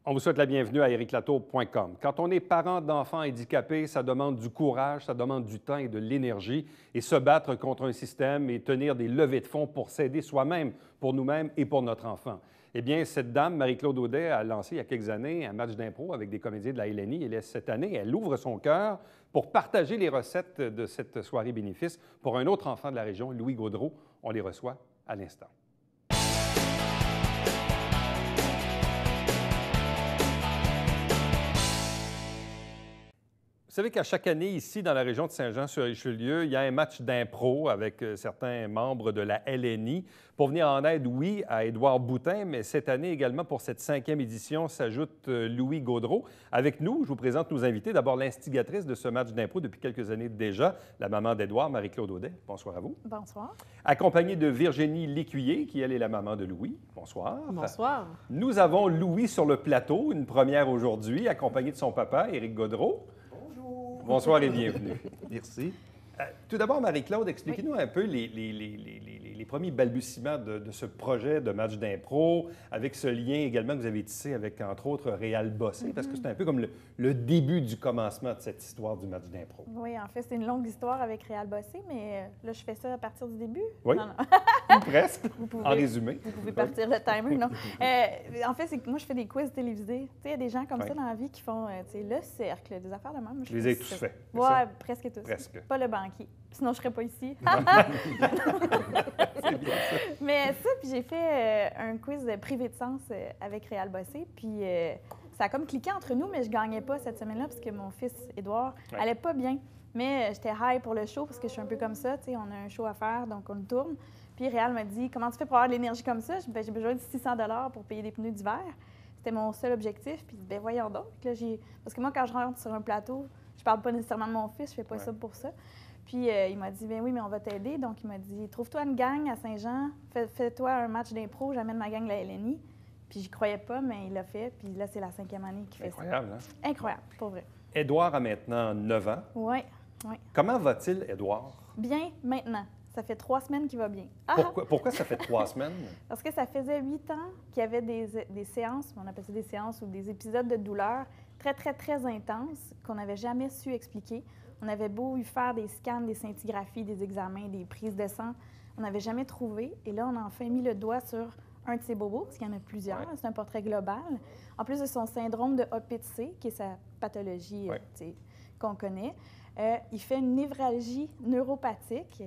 On vous souhaite la bienvenue à ericlatour.com. Quand on est parent d'enfants handicapés, ça demande du courage, ça demande du temps et de l'énergie. Et se battre contre un système et tenir des levées de fonds pour s'aider soi-même, pour nous-mêmes et pour notre enfant. Eh bien, cette dame, Marie-Claude Audet, a lancé il y a quelques années un match d'impro avec des comédiens de la LNI. Et cette année, elle ouvre son cœur pour partager les recettes de cette soirée bénéfice pour un autre enfant de la région, Louis Gaudreau. On les reçoit à l'instant. Vous savez qu'à chaque année, ici, dans la région de Saint-Jean-sur-Richelieu, il y a un match d'impro avec certains membres de la LNI pour venir en aide, oui, à Édouard Boutin, mais cette année également, pour cette 5e édition, s'ajoute Louis Gaudreau. Avec nous, je vous présente nos invités. D'abord, l'instigatrice de ce match d'impro depuis quelques années déjà, la maman d'Édouard, Marie-Claude Audet. Bonsoir à vous. Bonsoir. Accompagnée de Virginie Lécuyer, qui, elle, est la maman de Louis. Bonsoir. Bonsoir. Nous avons Louis sur le plateau, une première aujourd'hui, accompagné de son papa, Éric Gaudreau. Bonsoir et bienvenue. Merci. Tout d'abord, Marie-Claude, expliquez-nous un peu les premiers balbutiements de ce projet de match d'impro, avec ce lien également que vous avez tissé avec, entre autres, Réal Bossé, parce que c'est un peu comme le début du commencement de cette histoire du match d'impro. Oui, en fait, c'est une longue histoire avec Réal Bossé, mais là, je fais ça à partir du début. Oui, non, non. presque, pouvez, en résumé. Vous pouvez partir le timer, non. En fait, c'est que moi, je fais des quiz télévisés. Tu sais, il y a des gens comme ça dans la vie qui font, tu sais, le cercle, des affaires de même. Je les ai tous faits. Oui, presque tous. Presque. Pas le banquier. Sinon, je ne serais pas ici. C'est bien ça. Mais ça, puis j'ai fait un quiz privé de sens avec Réal Bossé, puis ça a comme cliqué entre nous, mais je gagnais pas cette semaine-là parce que mon fils, Édouard, allait pas bien. Mais j'étais high pour le show parce que je suis un peu comme ça, tu sais, on a un show à faire, donc on le tourne. Puis Réal m'a dit « Comment tu fais pour avoir de l'énergie comme ça? » J'ai besoin de 600 $ pour payer des pneus d'hiver. C'était mon seul objectif, puis ben voyons donc. Là, parce que moi, quand je rentre sur un plateau, je parle pas nécessairement de mon fils, je fais pas ça pour ça. Puis il m'a dit, bien oui, mais on va t'aider. Donc il m'a dit, trouve-toi une gang à Saint-Jean, fais-toi un match d'impro, j'amène ma gang de la LNI. Puis j'y croyais pas, mais il l'a fait. Puis là, c'est la 5e année qu'il fait ça. Incroyable, hein? Incroyable, pour vrai. Édouard a maintenant 9 ans. Oui, oui. Comment va-t-il, Édouard? Bien maintenant. Ça fait 3 semaines qu'il va bien. Pourquoi ça fait 3 semaines? Parce que ça faisait 8 ans qu'il y avait des séances, on appelle ça des séances ou des épisodes de douleur très, très, très intenses qu'on n'avait jamais su expliquer. On avait beau y faire des scans, des scintigraphies, des examens, des prises de sang. On n'avait jamais trouvé. Et là, on a enfin mis le doigt sur un de ses bobos, parce qu'il y en a plusieurs. Ouais. C'est un portrait global. En plus de son syndrome de Opitz-C, qui est sa pathologie qu'on connaît, il fait une névralgie neuropathique,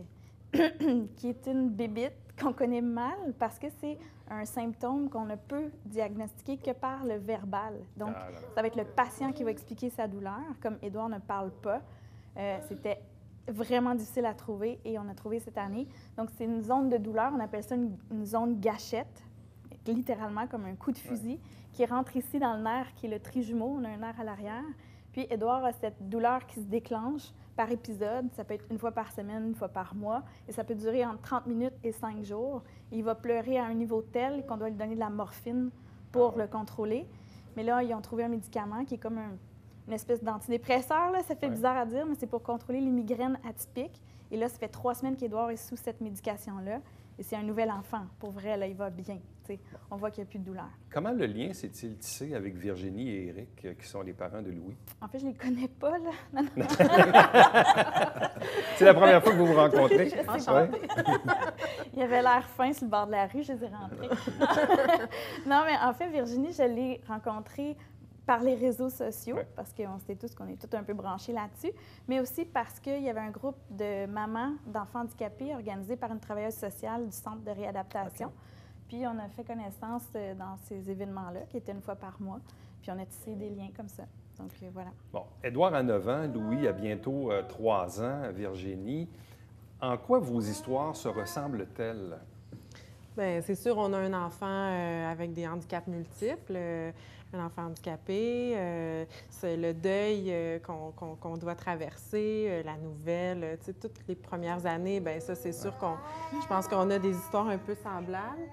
qui est une bébite qu'on connaît mal parce que c'est un symptôme qu'on ne peut diagnostiquer que par le verbal. Donc, ça va être le patient qui va expliquer sa douleur, comme Édouard ne parle pas. C'était vraiment difficile à trouver et on a trouvé cette année. Donc, c'est une zone de douleur, on appelle ça une zone gâchette, littéralement comme un coup de fusil, qui rentre ici dans le nerf qui est le trijumeau, on a un nerf à l'arrière. Puis, Édouard a cette douleur qui se déclenche par épisode, ça peut être une fois par semaine, une fois par mois, et ça peut durer entre 30 minutes et 5 jours. Et il va pleurer à un niveau tel qu'on doit lui donner de la morphine pour le contrôler. Mais là, ils ont trouvé un médicament qui est comme une espèce d'antidépresseur, là. Ça fait bizarre à dire, mais c'est pour contrôler les migraines atypiques. Et là, ça fait 3 semaines qu'Édouard est sous cette médication-là. Et c'est un nouvel enfant. Pour vrai, là, il va bien. T'sais. On voit qu'il n'y a plus de douleur. Comment le lien s'est-il tissé avec Virginie et Éric, qui sont les parents de Louis? En fait, je ne les connais pas, là. Non, non. C'est la première fois que vous vous rencontrez? Il avait l'air fin sur le bord de la rue, je les ai rentrés. Non, mais en fait, Virginie, je l'ai rencontrée par les réseaux sociaux, parce qu'on sait tous qu'on est tous un peu branchés là-dessus, mais aussi parce qu'il y avait un groupe de mamans d'enfants handicapés organisé par une travailleuse sociale du Centre de réadaptation. Puis on a fait connaissance dans ces événements-là, qui étaient une fois par mois, puis on a tissé des liens comme ça. Donc voilà. Bon, Édouard a 9 ans, Louis a bientôt 3 ans, Virginie. En quoi vos histoires se ressemblent-elles? Bien, c'est sûr, on a un enfant avec des handicaps multiples, un enfant handicapé, c'est le deuil qu'on doit traverser, la nouvelle, tu sais, toutes les premières années, bien ça, c'est sûr je pense qu'on a des histoires un peu semblables.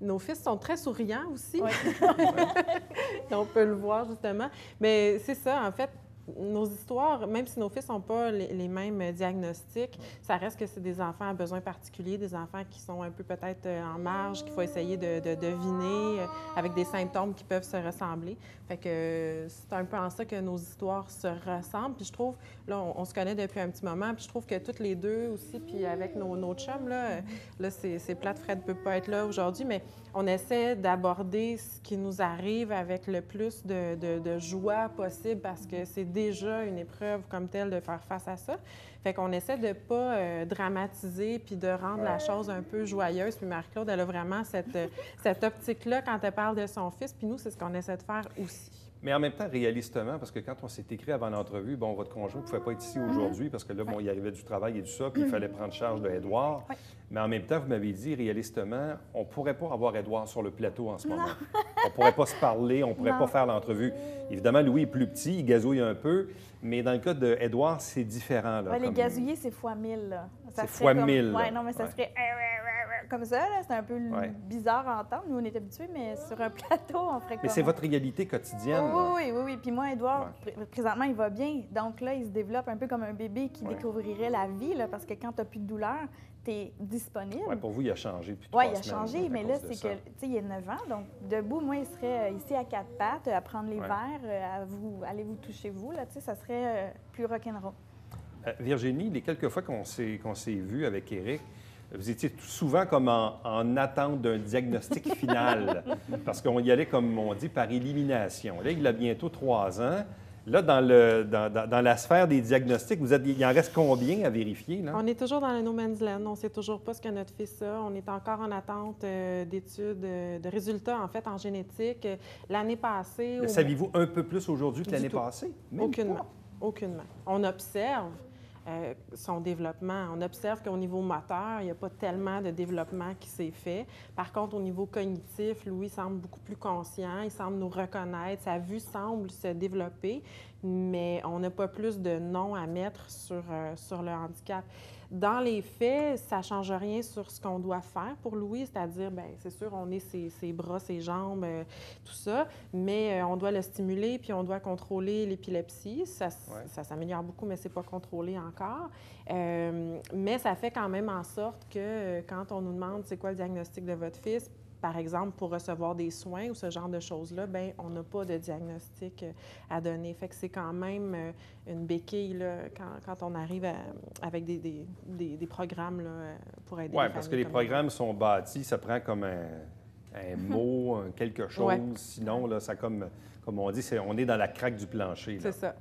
Nos fils sont très souriants aussi. On peut le voir, justement. Mais c'est ça, en fait, nos histoires, même si nos fils n'ont pas les mêmes diagnostics, ça reste que c'est des enfants à besoins particuliers, des enfants qui sont un peu peut-être en marge, qu'il faut essayer de deviner, avec des symptômes qui peuvent se ressembler. Fait que c'est un peu en ça que nos histoires se ressemblent. Puis je trouve, là, on se connaît depuis un petit moment, puis je trouve que toutes les deux aussi, puis avec nos chums, là c'est plate, Fred ne peut pas être là aujourd'hui, mais on essaie d'aborder ce qui nous arrive avec le plus de joie possible parce que c'est déjà une épreuve comme telle de faire face à ça. Fait qu'on essaie de ne pas dramatiser puis de rendre la chose un peu joyeuse. Puis Marie-Claude, elle a vraiment cette optique-là quand elle parle de son fils. Puis nous, c'est ce qu'on essaie de faire aussi. Mais en même temps, réalistement, parce que quand on s'est écrit avant l'entrevue, bon, votre conjoint ne pouvait pas être ici aujourd'hui parce que là, bon, il arrivait du travail et tout ça, puis il fallait prendre charge de Édouard. Oui. Mais en même temps, vous m'avez dit, réalistement, on ne pourrait pas avoir Édouard sur le plateau en ce moment. On ne pourrait pas se parler, on ne pourrait pas faire l'entrevue. Évidemment, Louis est plus petit, il gazouille un peu, mais dans le cas d'Édouard, c'est différent. Là, les gazouillers, c'est fois 1000. C'est fois 1000. Oui, non, mais ça serait comme ça. C'est un peu bizarre à entendre. Nous, on est habitués, mais sur un plateau, on ferait comme... Mais c'est votre réalité quotidienne. Oui. Puis moi, Édouard, présentement, il va bien. Donc là, il se développe un peu comme un bébé qui découvrirait la vie, là, parce que quand tu n'as plus de douleur, tu es disponible. Oui, pour vous, il a changé depuis 3 semaines. Oui, il a changé, mais là, c'est que, tu sais, il a 9 ans. Donc, debout, moi, il serait ici à 4 pattes, à prendre les verres, allez vous toucher vous, là, tu sais, ça serait plus rock'n'roll. Virginie, les quelques fois qu'on s'est vu avec Éric, vous étiez souvent comme en attente d'un diagnostic final, parce qu'on y allait, comme on dit, par élimination. Là, il a bientôt 3 ans. Là, dans la sphère des diagnostics, il en reste combien à vérifier? Là? On est toujours dans le no man's land. On ne sait toujours pas ce que notre fils a. On est encore en attente d'études, de résultats, en fait, en génétique. L'année passée... Le saviez-vous un peu plus aujourd'hui que l'année passée? Aucunement. Aucunement. On observe son développement. On observe qu'au niveau moteur, il n'y a pas tellement de développement qui s'est fait. Par contre, au niveau cognitif, Louis semble beaucoup plus conscient, il semble nous reconnaître, sa vue semble se développer, mais on n'a pas plus de noms à mettre sur le handicap. Dans les faits, ça ne change rien sur ce qu'on doit faire pour Louis, c'est-à-dire, bien, c'est sûr, on est ses bras, ses jambes, tout ça, mais on doit le stimuler, puis on doit contrôler l'épilepsie. Ça s'améliore beaucoup, mais ce n'est pas contrôlé encore. Mais ça fait quand même en sorte que quand on nous demande c'est quoi le diagnostic de votre fils, par exemple, pour recevoir des soins ou ce genre de choses-là, bien, on n'a pas de diagnostic à donner. Fait que c'est quand même une béquille là, quand on arrive avec des programmes là, pour aider les familles. Oui, parce que les programmes sont bâtis, ça prend comme un mot, quelque chose. Sinon, là, ça comme on dit, on est dans la craque du plancher. C'est ça.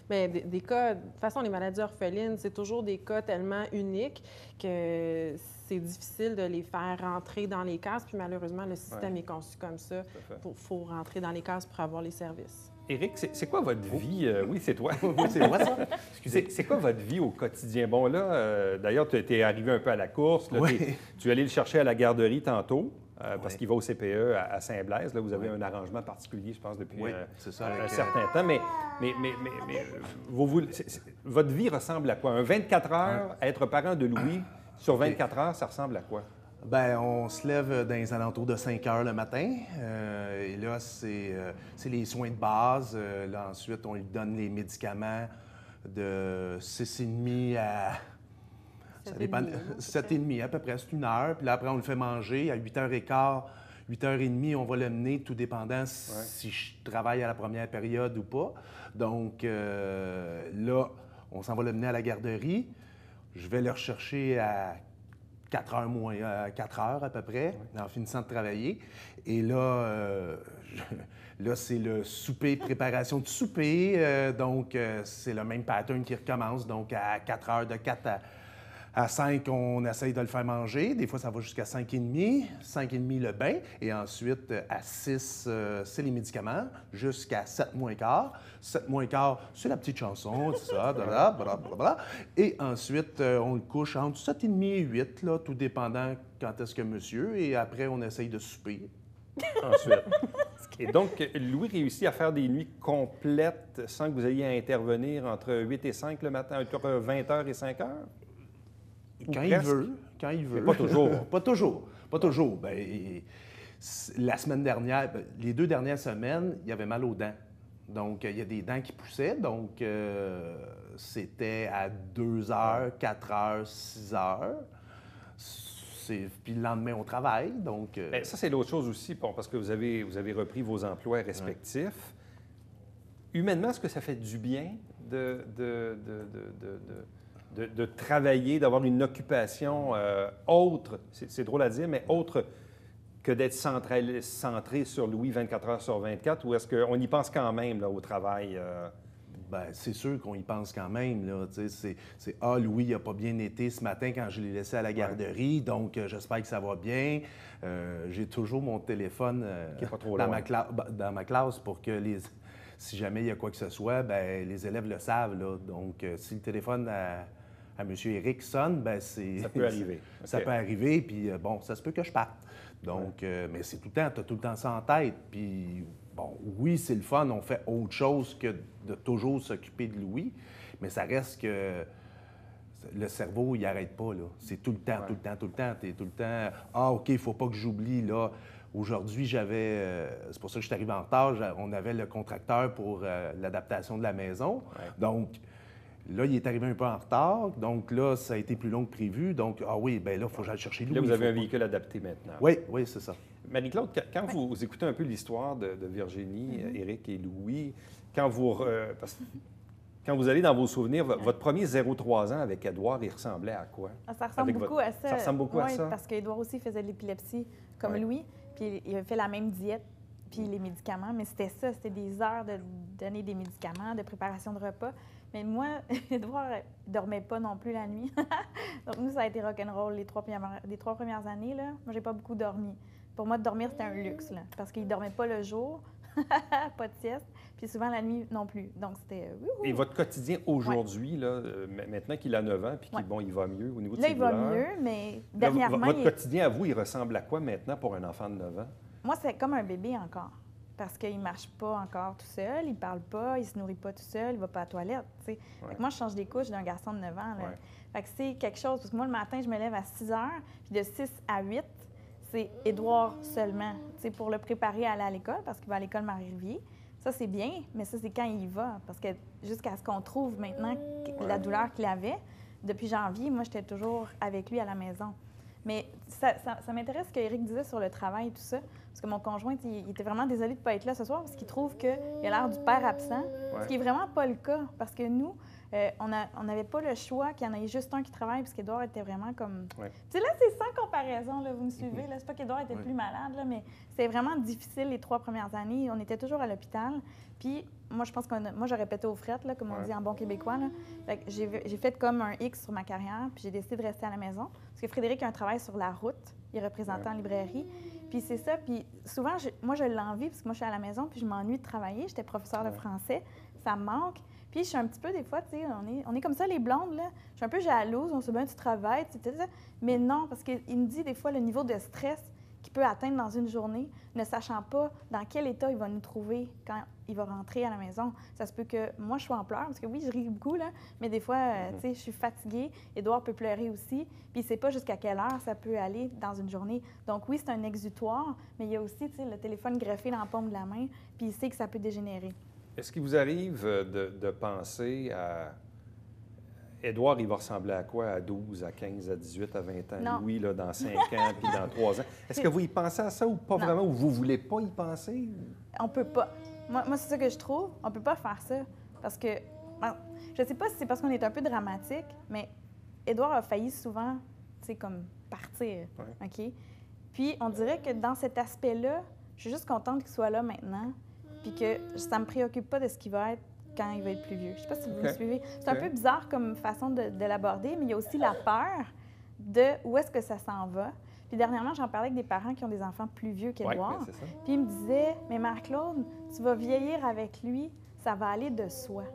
Mais des cas, de toute façon, les maladies orphelines, c'est toujours des cas tellement uniques que c'est difficile de les faire rentrer dans les cases. Puis malheureusement, le système est conçu comme ça. Il faut rentrer dans les cases pour avoir les services. Éric, c'est quoi votre vie? Oui, c'est toi. C'est moi, ça? C'est quoi votre vie au quotidien? Bon, là, d'ailleurs, tu es arrivé un peu à la course. Là, tu es allé le chercher à la garderie tantôt. Parce qu'il va au CPE à Saint-Blaise. Là, vous avez un arrangement particulier, je pense, depuis un certain temps. Mais votre vie ressemble à quoi? Un 24 heures, être parent de Louis sur 24 heures, ça ressemble à quoi? Bien, on se lève dans les alentours de 5 heures le matin. Et là, c'est les soins de base. Là, ensuite, on lui donne les médicaments de 6,5 à... Ça dépend. 7,5 à peu près, c'est 1 heure. Puis là, après, on le fait manger. À 8h15, 8h30, on va le mener, tout dépendant si je travaille à la première période ou pas. Donc là, on s'en va le mener à la garderie. Je vais le rechercher à 4 heures moins, 4 heures à peu près, en finissant de travailler. Et là, là c'est le souper, préparation de souper. Donc, c'est le même pattern qui recommence. Donc, à 4 heures, de 4 à 5, on essaye de le faire manger. Des fois, ça va jusqu'à 5h30. 5h30, le bain. Et ensuite, à 6, c'est les médicaments, jusqu'à 7 moins quart. 7 moins quart, c'est la petite chanson, c'est ça, blablabla. Et ensuite, on le couche entre 7h30 et 8, là, tout dépendant quand est-ce que monsieur. Et après, on essaye de souper. Ensuite. Et donc, Louis réussit à faire des nuits complètes sans que vous ayez à intervenir entre 8 et 5 le matin, entre 20h et 5h? Quand il veut. Mais pas toujours. Pas toujours. Bien, la semaine dernière, les 2 dernières semaines, il avait mal aux dents. Donc, il y a des dents qui poussaient. Donc, c'était à 2 heures, 4 heures, 6 heures. Puis le lendemain, on travaille. Donc, Bien, ça, c'est l'autre chose aussi, bon, parce que vous avez repris vos emplois respectifs. Humainement, est-ce que ça fait du bien de travailler, d'avoir une occupation autre, c'est drôle à dire, mais autre que d'être centré sur Louis 24 heures sur 24, ou est-ce qu'on y pense quand même là, au travail? Bien, c'est sûr qu'on y pense quand même. Là, c'est Louis n'a pas bien été ce matin quand je l'ai laissé à la garderie, donc j'espère que ça va bien. J'ai toujours mon téléphone Qui est pas trop dans loin. dans ma classe pour que si jamais il y a quoi que ce soit, bien, les élèves le savent. Là. Donc, si le téléphone à M. Éric sonne, bien, c'est... Ça peut arriver. Ça OK. peut arriver, puis bon, ça se peut que je parte. Donc, mais c'est tout le temps, tu as tout le temps ça en tête. Puis, bon, oui, c'est le fun, on fait autre chose que de toujours s'occuper de Louis, mais ça reste que le cerveau, il n'arrête pas, là. C'est tout le temps, tout le temps, tout le temps. Tu es tout le temps, OK, il ne faut pas que j'oublie, là. Aujourd'hui, c'est pour ça que je suis arrivé en retard, on avait le contracteur pour l'adaptation de la maison. Ouais. Donc, là, il est arrivé un peu en retard. Donc là, ça a été plus long que prévu. Donc, oui, bien là, il faut que j'aille chercher Louis. Là, vous avez un Faut pas- véhicule adapté maintenant. Oui, c'est ça. Marie-Claude, quand vous écoutez un peu l'histoire de Virginie, Éric et Louis, quand vous allez dans vos souvenirs, votre premier 0-3 ans avec Édouard, il ressemblait à quoi? Ça ressemble Avec beaucoup votre- à ça. Ça ressemble beaucoup à Oui, ça? parce qu'Édouard aussi faisait de l'épilepsie comme Ouais. Louis, puis il a fait la même diète, puis les médicaments, mais c'était ça, c'était des heures de donner des médicaments, de préparation de repas. Mais moi, Édouard ne dormait pas non plus la nuit. Donc nous, ça a été rock'n'roll les 3 premières années. Là. Moi, j'ai pas beaucoup dormi. Pour moi, de dormir, c'était un luxe, là, parce qu'il ne dormait pas le jour, pas de sieste, puis souvent la nuit non plus. Donc c'était... wouhou! Et votre quotidien aujourd'hui, là, maintenant qu'il a 9 ans, puis qu'il il va mieux au niveau de Là, ses il va douleurs, mieux, mais là, dernièrement... votre quotidien à vous, il ressemble à quoi maintenant pour un enfant de 9 ans? Moi, c'est comme un bébé encore. Parce qu'il ne marche pas encore tout seul, il ne parle pas, il ne se nourrit pas tout seul, il ne va pas à la toilette. Tu sais. Fait que moi, je change des couches d'un garçon de 9 ans. Là. Ouais. Fait que c'est quelque chose. Parce que moi, le matin, je me lève à 6 heures, puis de 6 à 8, c'est Édouard seulement. Tu sais, pour le préparer à aller à l'école, parce qu'il va à l'école Marie-Rivier. Ça, c'est bien, mais ça, c'est quand il y va. Parce que jusqu'à ce qu'on trouve maintenant la douleur qu'il avait, depuis janvier, moi, j'étais toujours avec lui à la maison. Mais ça m'intéresse ce qu'Éric disait sur le travail et tout ça. Parce que mon conjoint, il était vraiment désolé de ne pas être là ce soir parce qu'il trouve qu'il a l'air du père absent. Ce qui n'est vraiment pas le cas. Parce que nous, on n'avait pas le choix qu'il y en ait juste un qui travaille parce qu'Édouard était vraiment comme... Ouais. Tu sais, là, c'est sans comparaison, là, vous me suivez. Là, c'est pas qu'Édouard était plus malade, là, mais c'était vraiment difficile les 3 premières années. On était toujours à l'hôpital. Puis moi, je pense moi, j'aurais pété aux frettes, là, comme on dit en bon québécois. Là. Fait que j'ai fait comme un X sur ma carrière, puis j'ai décidé de rester à la maison. Parce que Frédéric a un travail sur la route. Il est représentant en librairie. Puis c'est ça. Puis souvent, moi, je l'envie parce que moi, je suis à la maison, puis je m'ennuie de travailler. J'étais professeure de français. Ça me manque. Puis je suis un petit peu, des fois, tu sais, on est comme ça, les blondes, là. Je suis un peu jalouse. On se dit, ben, tu travailles, tu sais. Mais non, parce qu'il me dit, des fois, le niveau de stress qu'il peut atteindre dans une journée, ne sachant pas dans quel état il va nous trouver quand il va rentrer à la maison. Ça se peut que moi, je sois en pleurs, parce que oui, je ris beaucoup, là, mais des fois, tu sais, je suis fatiguée. Édouard peut pleurer aussi, puis il ne sait pas jusqu'à quelle heure ça peut aller dans une journée. Donc oui, c'est un exutoire, mais il y a aussi, tu sais, le téléphone greffé dans la paume de la main, puis il sait que ça peut dégénérer. Est-ce qu'il vous arrive de penser à... Édouard, il va ressembler à quoi à 12, à 15, à 18, à 20 ans? Non. Louis, là, dans 5 ans, puis dans 3 ans. Est-ce que vous y pensez à ça ou pas vraiment, ou vous ne voulez pas y penser? On peut pas. Moi c'est ça que je trouve. On peut pas faire ça. Parce que, je sais pas si c'est parce qu'on est un peu dramatique, mais Édouard a failli souvent, tu sais, comme partir. Ouais. OK? Puis, on dirait que dans cet aspect-là, je suis juste contente qu'il soit là maintenant, puis que ça me préoccupe pas de ce qu'il va être quand il va être plus vieux. Je sais pas si vous me suivez. C'est un peu bizarre comme façon de l'aborder, mais il y a aussi la peur de où est-ce que ça s'en va. Puis dernièrement, j'en parlais avec des parents qui ont des enfants plus vieux qu'Édouard. Ouais, c'est ça. Puis ils me disaient, mais Marc-Claude, tu vas vieillir avec lui, ça va aller de soi.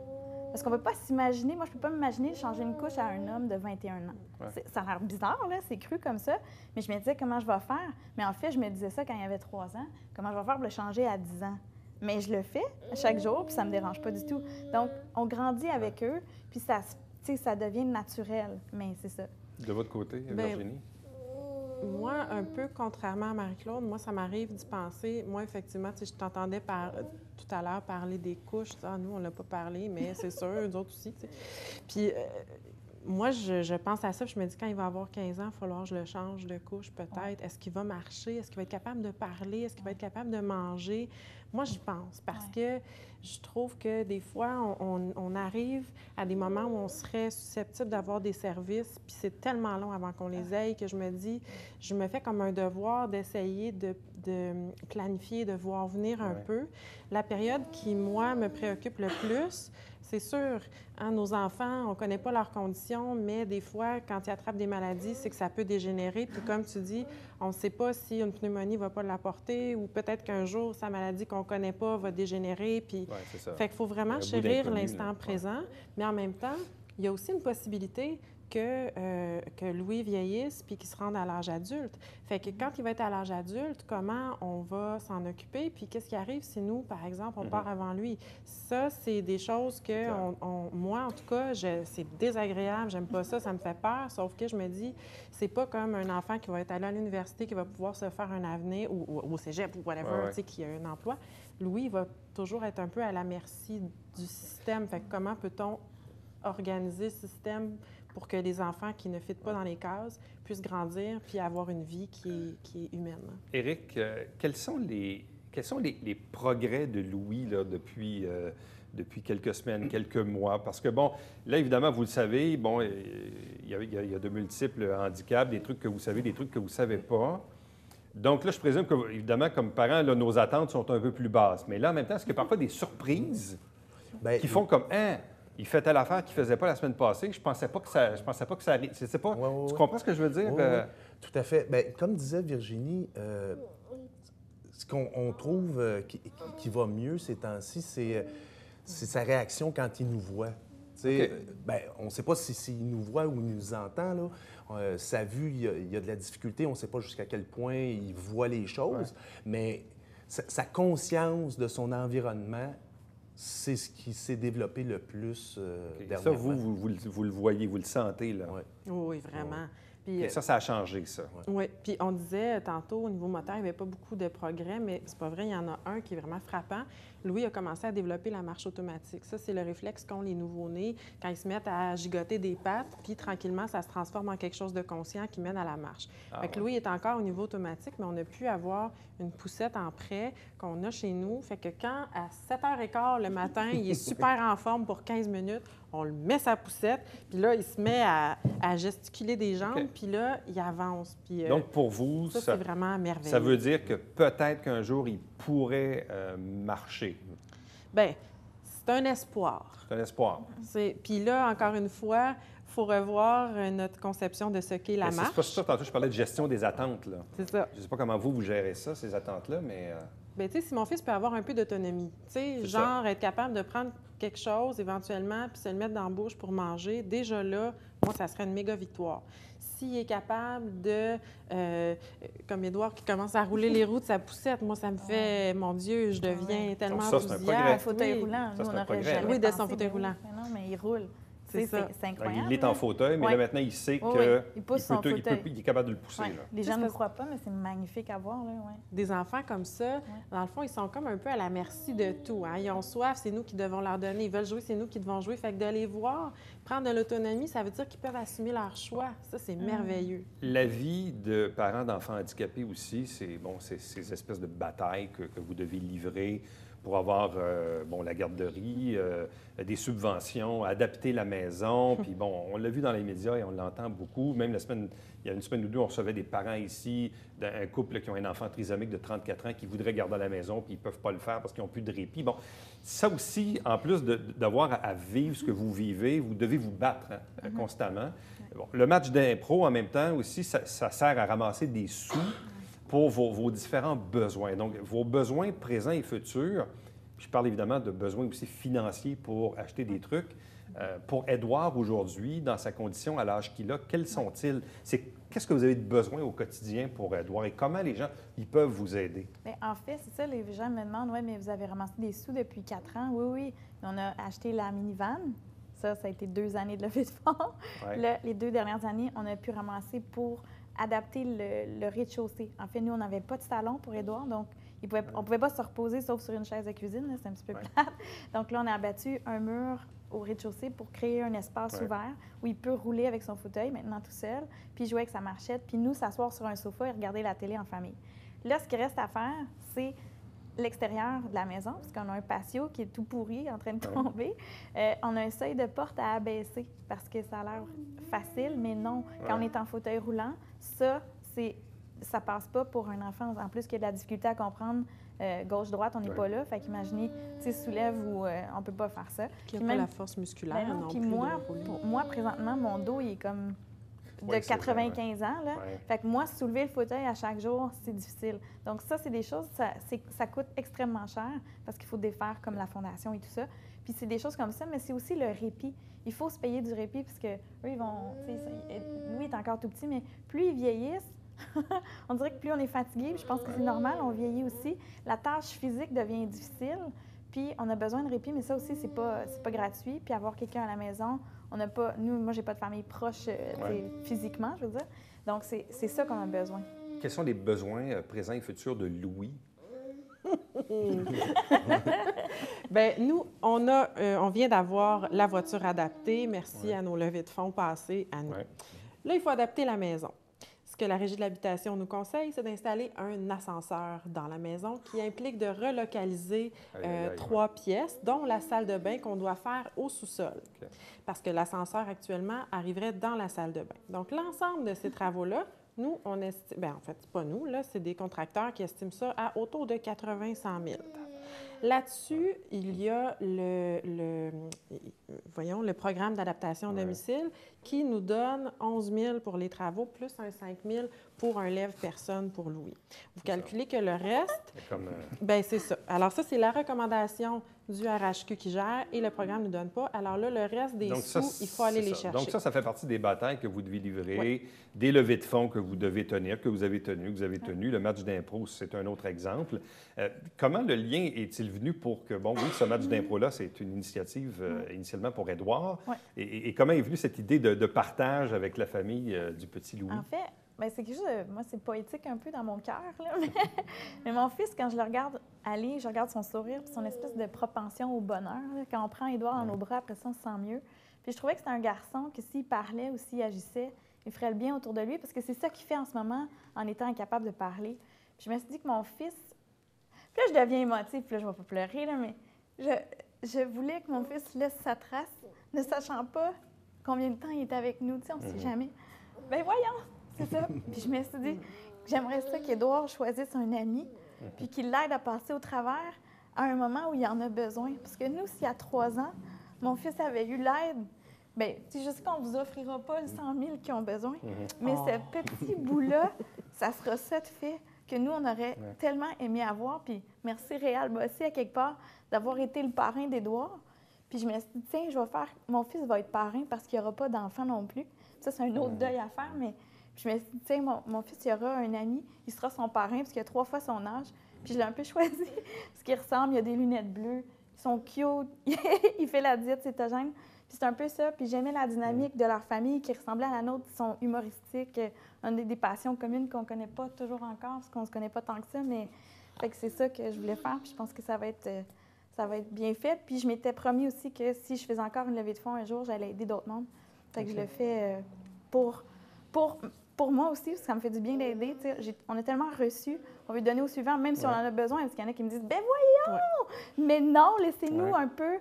Parce qu'on ne peut pas s'imaginer, moi je peux pas m'imaginer de changer une couche à un homme de 21 ans. Ouais. Ça a l'air bizarre, là, c'est cru comme ça, mais je me disais comment je vais faire. Mais en fait, je me disais ça quand il y avait 3 ans, comment je vais faire pour le changer à 10 ans. Mais je le fais chaque jour, puis ça me dérange pas du tout. Donc, on grandit avec eux, puis ça devient naturel. Mais c'est ça. De votre côté, Bien, Virginie? Moi, un peu contrairement à Marie-Claude, moi, ça m'arrive d'y penser. Moi, effectivement, tu sais, je t'entendais tout à l'heure parler des couches. Ah, nous, on l'a pas parlé, mais c'est sûr, eux autres aussi, tu sais. Puis, moi, je pense à ça, puis je me dis, quand il va avoir 15 ans, il va falloir que je le change de couche, peut-être. Est-ce qu'il va marcher? Est-ce qu'il va être capable de parler? Est-ce qu'il va être capable de manger? Moi, j'y pense parce que je trouve que des fois, on arrive à des moments où on serait susceptible d'avoir des services, puis c'est tellement long avant qu'on les aille que je me dis, je me fais comme un devoir d'essayer de planifier, de voir venir un peu. La période qui, moi, me préoccupe le plus, c'est sûr, hein, nos enfants, on ne connaît pas leurs conditions, mais des fois, quand ils attrapent des maladies, c'est que ça peut dégénérer. Puis comme tu dis, on ne sait pas si une pneumonie ne va pas l'apporter ou peut-être qu'un jour, sa maladie qu'on ne connaît pas va dégénérer. Puis, c'est ça. fait qu'il faut vraiment chérir l'instant présent. Mais en même temps, il y a aussi une possibilité que Louis vieillisse puis qu'il se rende à l'âge adulte. Fait que quand il va être à l'âge adulte, comment on va s'en occuper? Puis qu'est-ce qui arrive si nous, par exemple, on part avant lui? Ça, c'est des choses que moi, en tout cas, c'est désagréable, j'aime pas ça, ça me fait peur, sauf que je me dis, c'est pas comme un enfant qui va être allé à l'université, qui va pouvoir se faire un avenir, ou au cégep, ou whatever, tu sais, qui a un emploi. Louis, il va toujours être un peu à la merci du système. Fait que comment peut-on organiser le système pour que les enfants qui ne fitent pas dans les cases puissent grandir puis avoir une vie qui est humaine? Éric, quels sont les progrès de Louis là, depuis quelques semaines, quelques mois? Parce que, bon, là, évidemment, vous le savez, bon, il y a de multiples handicaps, des trucs que vous savez, des trucs que vous ne savez pas. Donc là, je présume que, évidemment, comme parents, là, nos attentes sont un peu plus basses. Mais là, en même temps, est-ce qu'il y a parfois des surprises qui font comme, hein, il fait telle affaire qu'il ne faisait pas la semaine passée, je pensais pas que ça arrive. Je sais pas, tu comprends ce que je veux dire? Tout à fait. Bien, comme disait Virginie, ce qu'on trouve qui va mieux ces temps-ci, c'est sa réaction quand il nous voit. Bien, on ne sait pas s'il nous voit ou il nous entend. Là. Sa vue, il y a de la difficulté. On ne sait pas jusqu'à quel point il voit les choses, mais sa conscience de son environnement, c'est ce qui s'est développé le plus dernièrement. Ça, vous le voyez, vous le sentez, là? Oui, vraiment. Puis, ça a changé, ça. Oui. Puis on disait tantôt, au niveau moteur, il n'y avait pas beaucoup de progrès, mais c'est pas vrai, il y en a un qui est vraiment frappant. Louis a commencé à développer la marche automatique. Ça, c'est le réflexe qu'ont les nouveau-nés quand ils se mettent à gigoter des pattes, puis tranquillement, ça se transforme en quelque chose de conscient qui mène à la marche. Fait que Louis est encore au niveau automatique, mais on a pu avoir une poussette en prêt qu'on a chez nous. Fait que quand, à 7h15 le matin, il est super en forme pour 15 minutes, on le met sa poussette, puis là, il se met à gesticuler des jambes, puis là, il avance. Puis, donc, pour vous, ça, c'est vraiment merveilleux. Ça veut dire que peut-être qu'un jour, il pourrait marcher. Bien, c'est un espoir. C'est un espoir. Puis là, encore une fois, il faut revoir notre conception de ce qu'est la marche. C'est pas ça, tantôt, je parlais de gestion des attentes, là. C'est ça. Je ne sais pas comment vous gérez ça, ces attentes-là, mais... Bien, tu sais, si mon fils peut avoir un peu d'autonomie, tu sais, genre être capable de prendre quelque chose éventuellement puis se le mettre dans la bouche pour manger, déjà là, moi, ça serait une méga victoire. S'il est capable de, comme Édouard qui commence à rouler les roues de sa poussette, moi, ça me fait, mon Dieu, je deviens tellement enthousiaste. Un fauteuil roulant, nous, on n'aurait jamais Oui, de son fauteuil roulant. Mais non, mais il roule. C'est incroyable. Il est en fauteuil, mais là, maintenant, il sait qu'il est capable de le pousser. Là. Les gens ne croient pas, mais c'est magnifique à voir. Là, Des enfants comme ça, dans le fond, ils sont comme un peu à la merci de tout. Hein? Ils ont soif, c'est nous qui devons leur donner. Ils veulent jouer, c'est nous qui devons jouer. Fait que de les voir prendre de l'autonomie, ça veut dire qu'ils peuvent assumer leur choix. Ça, c'est merveilleux. La vie de parents d'enfants handicapés aussi, c'est ces espèces de batailles que vous devez livrer pour avoir la garderie, des subventions, adapter la maison. Puis bon, on l'a vu dans les médias et on l'entend beaucoup. Même il y a une semaine ou deux, on recevait des parents ici, d'un couple qui ont un enfant trisomique de 34 ans qui voudrait garder à la maison puis ils ne peuvent pas le faire parce qu'ils n'ont plus de répit. Bon, ça aussi, en plus d'avoir à vivre ce que vous vivez, vous devez vous battre constamment. Bon, le match d'impro, en même temps aussi, ça sert à ramasser des sous pour vos différents besoins. Donc, vos besoins présents et futurs, je parle évidemment de besoins aussi financiers pour acheter des trucs. Pour Édouard, aujourd'hui, dans sa condition, à l'âge qu'il a, quels sont-ils? Qu'est-ce que vous avez de besoin au quotidien pour Édouard et comment les gens ils peuvent vous aider? Bien, en fait, c'est ça, les gens me demandent, oui, mais vous avez ramassé des sous depuis 4 ans? Oui. On a acheté la minivan. Ça a été 2 années de levée de fonds. Les 2 dernières années, on a pu ramasser pour adapter le rez-de-chaussée. En fait, nous, on n'avait pas de salon pour Édouard, donc on ne pouvait pas se reposer sauf sur une chaise de cuisine, c'est un petit peu plate. Donc là, on a abattu un mur au rez-de-chaussée pour créer un espace ouvert où il peut rouler avec son fauteuil maintenant tout seul, puis jouer avec sa marchette, puis nous, s'asseoir sur un sofa et regarder la télé en famille. Là, ce qui reste à faire, c'est l'extérieur de la maison, parce qu'on a un patio qui est tout pourri, en train de tomber. On a un seuil de porte à abaisser, parce que ça a l'air facile, mais non. Quand on est en fauteuil roulant, ça passe pas pour un enfant. En plus, qu'il y a de la difficulté à comprendre gauche-droite, on n'est pas là. Fait qu'imaginez, tu sais, soulève ou on peut pas faire ça. Qui n'a pas la force musculaire non puis plus. moi, présentement, mon dos, il est comme de 95 ans. Là. Fait que moi, soulever le fauteuil à chaque jour, c'est difficile. Donc ça, c'est des choses, ça coûte extrêmement cher parce qu'il faut défaire comme la fondation et tout ça. Puis c'est des choses comme ça, mais c'est aussi le répit. Il faut se payer du répit parce que eux, ils vont, tu sais, lui, il est encore tout petit, mais plus ils vieillissent, on dirait que plus on est fatigué, puis je pense que c'est normal, on vieillit aussi. La tâche physique devient difficile, puis on a besoin de répit, mais ça aussi, c'est pas gratuit. Puis avoir quelqu'un à la maison, on n'a pas... moi, j'ai pas de famille proche physiquement, je veux dire. Donc, c'est ça qu'on a besoin. Quels sont les besoins présents et futurs de Louis? Bien, nous, on vient d'avoir la voiture adaptée, merci à nos levées de fonds passées à nous. Là, il faut adapter la maison. Ce que la Régie de l'habitation nous conseille, c'est d'installer un ascenseur dans la maison qui implique de relocaliser 3 pièces, dont la salle de bain qu'on doit faire au sous-sol. Parce que l'ascenseur, actuellement, arriverait dans la salle de bain. Donc, l'ensemble de ces travaux-là, nous, on estime... Bien, en fait, c'est pas nous, là, c'est des contracteurs qui estiment ça à autour de 80-100 000. Là-dessus, il y a le programme d'adaptation à domicile qui nous donne 11 000 pour les travaux, plus un 5 000 pour un lève-personne pour Louis. Vous calculez que le reste... Bien, c'est ça. Alors ça, c'est la recommandation du RHQ qui gère et le programme ne nous donne pas. Alors là, le reste des il faut aller les chercher. Donc ça fait partie des batailles que vous devez livrer, des levées de fonds que vous devez tenir, que vous avez tenu. Le match d'impro, c'est un autre exemple. Comment le lien est-il venu pour que, bon, oui, ce match d'impro-là, c'est une initiative initialement pour Édouard. Et comment est venue cette idée de partage avec la famille du petit Louis? En fait, bien, c'est quelque chose moi, c'est poétique un peu dans mon cœur, là. Mais mon fils, quand je le regarde aller, je regarde son sourire puis son espèce de propension au bonheur. Là. Quand on prend Édouard dans nos bras, après ça, on se sent mieux. Puis je trouvais que c'était un garçon que s'il parlait ou s'il agissait, il ferait le bien autour de lui parce que c'est ça qu'il fait en ce moment en étant incapable de parler. Puis je me suis dit que mon fils... Puis là, je deviens émotive, puis là, je ne vais pas pleurer, là, mais je voulais que mon fils laisse sa trace, ne sachant pas combien de temps il est avec nous. Tu sais, on ne sait jamais. Bien, voyons! C'est ça. Puis je me suis dit, j'aimerais ça qu'Édouard choisisse un ami, puis qu'il l'aide à passer au travers à un moment où il en a besoin. Parce que nous, s'il y a 3 ans, mon fils avait eu l'aide, bien, je sais qu'on ne vous offrira pas les 100 000 qui ont besoin, mais ce petit bout-là, ça sera ça de fait que nous, on aurait tellement aimé avoir. Puis merci Réal Bossy, à quelque part, d'avoir été le parrain d'Édouard. Puis je me suis dit, tiens, mon fils va être parrain parce qu'il n'y aura pas d'enfant non plus. Ça, c'est un autre deuil à faire, mais je me suis dit, tiens, mon fils, il aura un ami, il sera son parrain parce qu'il a 3 fois son âge. Puis je l'ai un peu choisi parce qu'il ressemble, il a des lunettes bleues, ils sont cute, il fait la diète cétogène. Puis c'est un peu ça. Puis j'aimais la dynamique de leur famille qui ressemblait à la nôtre. Ils sont humoristiques. On a des passions communes qu'on ne connaît pas toujours encore parce qu'on ne se connaît pas tant que ça. Mais fait que c'est ça que je voulais faire. Puis je pense que ça va être bien fait. Puis je m'étais promis aussi que si je faisais encore une levée de fonds un jour, j'allais aider d'autres mondes. Fait que je le fais pour moi aussi, parce que ça me fait du bien d'aider. On a tellement reçu, on veut donner au suivant, même si on en a besoin. Parce qu'il y en a qui me disent, ben voyons! Mais non, laissez-nous un peu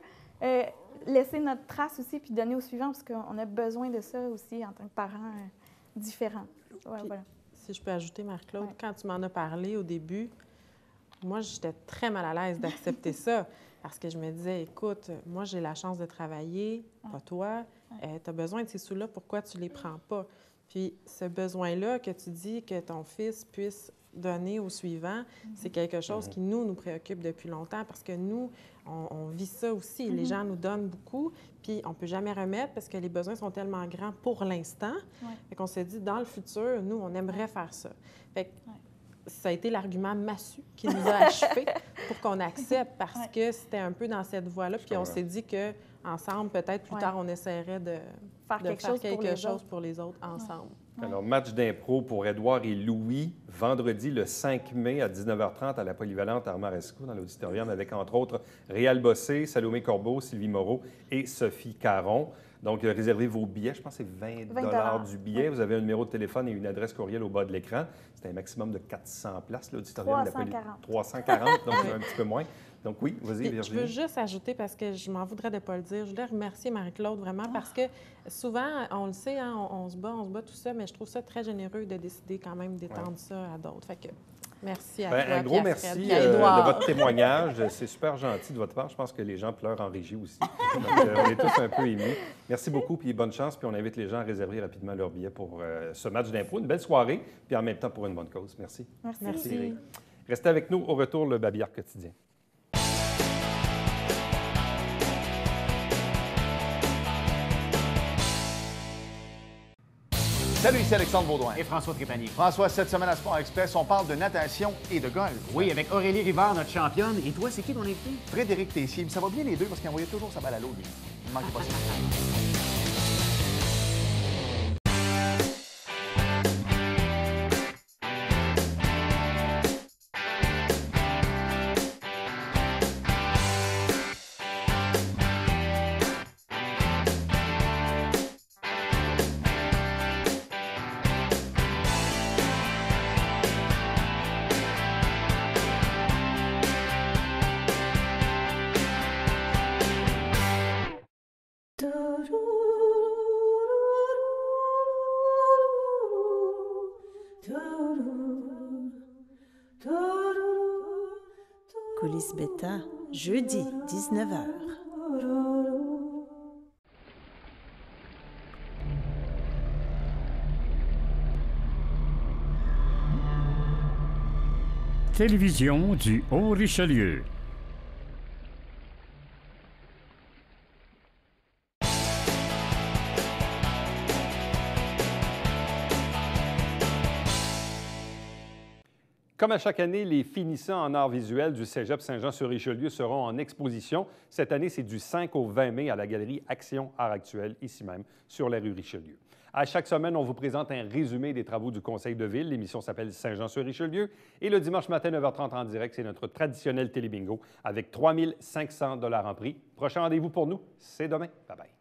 laisser notre trace aussi, puis donner au suivant, parce qu'on a besoin de ça aussi en tant que parents différents. Ouais, voilà. Si je peux ajouter, Marie-Claude, quand tu m'en as parlé au début, moi, j'étais très mal à l'aise d'accepter ça, parce que je me disais, écoute, moi, j'ai la chance de travailler, pas toi, tu as besoin de ces sous-là, pourquoi tu les prends pas? Puis ce besoin-là que tu dis que ton fils puisse donner au suivant, c'est quelque chose qui nous préoccupe depuis longtemps parce que nous, on vit ça aussi. Les gens nous donnent beaucoup, puis on ne peut jamais remettre parce que les besoins sont tellement grands pour l'instant. Fait qu'on s'est dit, dans le futur, nous, on aimerait faire ça. Fait que ça a été l'argument massu qui nous a achevés pour qu'on accepte parce que c'était un peu dans cette voie-là. Puis on s'est dit qu'ensemble, peut-être plus tard, on essaierait de faire quelque chose pour les autres ensemble. Alors, match d'impro pour Édouard et Louis, vendredi le 5 mai à 19h30 à la Polyvalente Armaresco, dans l'auditorium, avec entre autres Réal Bossé, Salomé Corbeau, Sylvie Moreau et Sophie Caron. Donc, réservez vos billets. Je pense que c'est 20 du billet. Vous avez un numéro de téléphone et une adresse courriel au bas de l'écran. C'est un maximum de 400 places, l'auditorium. 340. 340, donc c'est un petit peu moins. Donc oui, vas-y, Virginie. Je veux juste ajouter, parce que je m'en voudrais de ne pas le dire, je voulais remercier Marie-Claude vraiment parce que souvent, on le sait, hein, on se bat tout ça, mais je trouve ça très généreux de décider quand même d'étendre ça à d'autres. Fait que merci à toi. Un gros merci de votre témoignage. C'est super gentil de votre part. Je pense que les gens pleurent en régie aussi. Donc, on est tous un peu émus. Merci beaucoup, puis bonne chance. Puis on invite les gens à réserver rapidement leur billet pour ce match d'impro. Une belle soirée, puis en même temps pour une bonne cause. Merci. Merci. Restez avec nous. Au retour, le Babillard quotidien. Salut, ici Alexandre Baudouin. Et François Trépanier. François, cette semaine à Sport Express, on parle de natation et de golf. Oui, avec Aurélie Rivard, notre championne. Et toi, c'est qui ton invité? Frédéric Tessier. Mais ça va bien les deux parce qu'il envoyait toujours sa balle à l'eau, lui. Ne manquez pas ça. Coulisses Bêta, jeudi, 19h. Télévision du Haut-Richelieu. Comme à chaque année, les finissants en arts visuels du Cégep Saint-Jean-sur-Richelieu seront en exposition. Cette année, c'est du 5 au 20 mai à la galerie Action Art Actuel, ici même, sur la rue Richelieu. À chaque semaine, on vous présente un résumé des travaux du Conseil de ville. L'émission s'appelle Saint-Jean-sur-Richelieu. Et le dimanche matin, 9h30 en direct, c'est notre traditionnel télébingo avec 3 500 $ en prix. Prochain rendez-vous pour nous, c'est demain. Bye-bye.